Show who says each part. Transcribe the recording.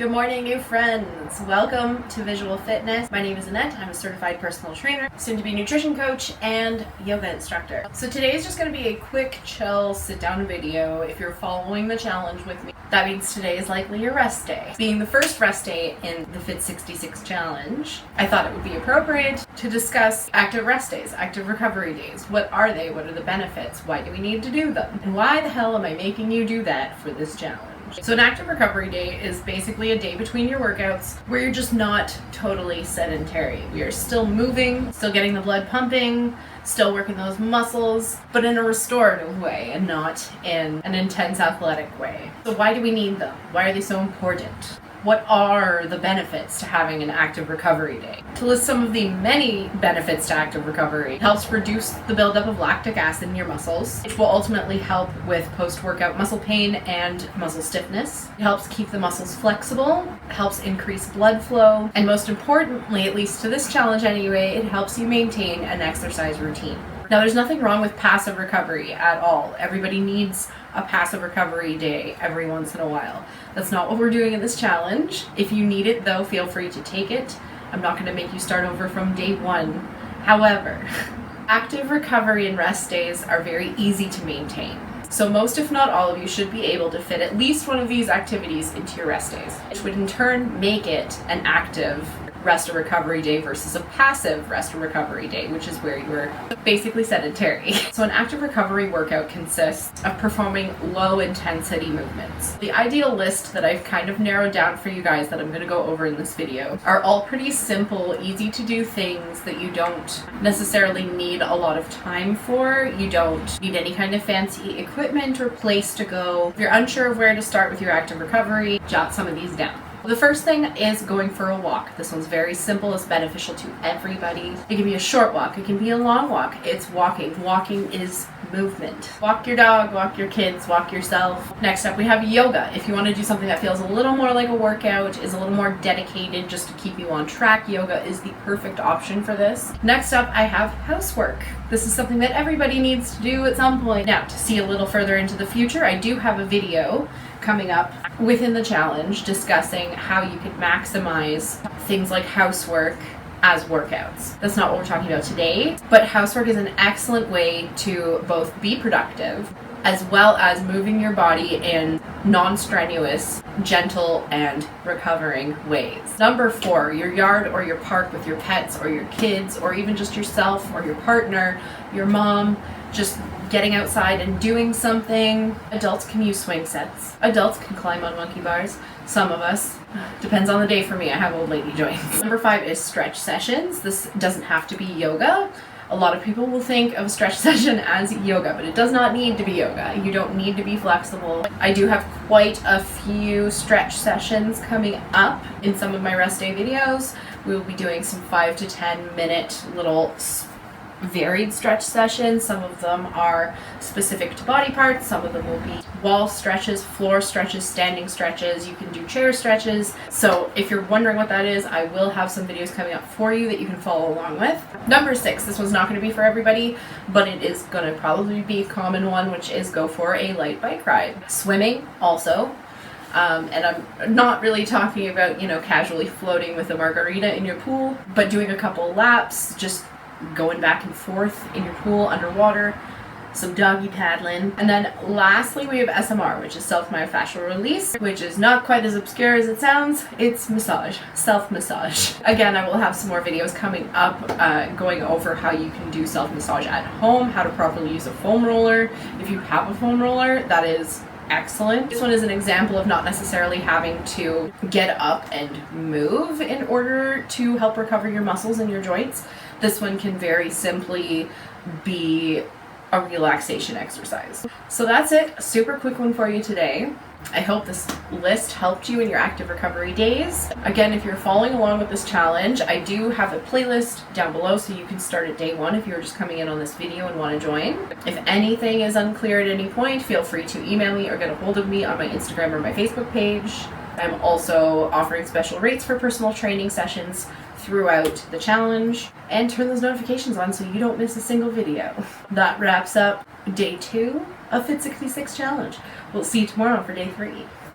Speaker 1: Good morning, new friends. Welcome to Visual Fitness. My name is Annette. I'm a certified personal trainer, soon to be nutrition coach, and yoga instructor. So today is just going to be a quick, chill, sit-down video. If you're following the challenge with me, that means today is likely your rest day. Being the first rest day in the Fit 66 challenge, I thought it would be appropriate to discuss active rest days, active recovery days. What are they? What are the benefits? Why do we need to do them? And why the hell am I making you do that for this challenge? So an active recovery day is basically a day between your workouts where you're just not totally sedentary. We are still moving, still getting the blood pumping, still working those muscles, but in a restorative way and not in an intense athletic way. So why do we need them? Why are they so important? What are the benefits to having an active recovery day? To list some of the many benefits to active recovery, it helps reduce the buildup of lactic acid in your muscles, which will ultimately help with post-workout muscle pain and muscle stiffness. It helps keep the muscles flexible, it helps increase blood flow, and most importantly, at least to this challenge anyway, it helps you maintain an exercise routine. Now, there's nothing wrong with passive recovery at all. Everybody needs a passive recovery day every once in a while. That's not what we're doing in this challenge. If you need it, though, feel free to take it. I'm not going to make you start over from day one. However, active recovery and rest days are very easy to maintain. So most, if not all of you, should be able to fit at least one of these activities into your rest days, which would in turn make it an active rest or recovery day versus a passive rest or recovery day, which is where you're basically sedentary. So an active recovery workout consists of performing low intensity movements. The ideal list that I've kind of narrowed down for you guys that I'm going to go over in this video are all pretty simple, easy to do things that you don't necessarily need a lot of time for. You don't need any kind of fancy equipment or place to go. If you're unsure of where to start with your active recovery, jot some of these down. The first thing is going for a walk. This one's very simple. It's beneficial to everybody. It can be a short walk. It can be a long walk. It's walking. Walking is movement. Walk your dog, walk your kids, walk yourself. Next up, we have yoga. If you want to do something that feels a little more like a workout, is a little more dedicated just to keep you on track, yoga is the perfect option for this. Next up, I have housework. This is something that everybody needs to do at some point. Now, to see a little further into the future, I do have a video coming up within the challenge discussing how you can maximize things like housework as workouts. That's not what we're talking about today, but housework is an excellent way to both be productive as well as moving your body in non-strenuous, gentle, and recovering ways. Number 4, your yard or your park with your pets or your kids or even just yourself or your partner, your mom, just getting outside and doing something. Adults can use swing sets. Adults can climb on monkey bars. Some of us. Depends on the day for me. I have old lady joints. Number 5 is stretch sessions. This doesn't have to be yoga. A lot of people will think of a stretch session as yoga, but it does not need to be yoga. You don't need to be flexible. I do have quite a few stretch sessions coming up in some of my rest day videos. We will be doing some 5 to 10 minute little varied stretch sessions. Some of them are specific to body parts. Some of them will be wall stretches, floor stretches, standing stretches. You can do chair stretches. So if you're wondering what that is, I will have some videos coming up for you that you can follow along with. Number 6, this one's not going to be for everybody, but it is going to probably be a common one, which is go for a light bike ride. Swimming also. And I'm not really talking about, casually floating with a margarita in your pool, but doing a couple laps, just going back and forth in your pool underwater, some doggy paddling. And then lastly, we have SMR, which is self-myofascial release, which is not quite as obscure as it sounds. It's massage, self-massage. Again, I will have some more videos coming up going over how you can do self-massage at home, how to properly use a foam roller. If you have a foam roller, that is excellent. This one is an example of not necessarily having to get up and move in order to help recover your muscles and your joints. This one can very simply be a relaxation exercise. So that's it. A super quick one for you today. I hope this list helped you in your active recovery days. Again, if you're following along with this challenge, I do have a playlist down below so you can start at day 1 if you're just coming in on this video and want to join. If anything is unclear at any point, feel free to email me or get a hold of me on my Instagram or my Facebook page. I'm also offering special rates for personal training sessions throughout the challenge, and turn those notifications on so you don't miss a single video. That wraps up day 2 of Fit 66 challenge. We'll see you tomorrow for day 3.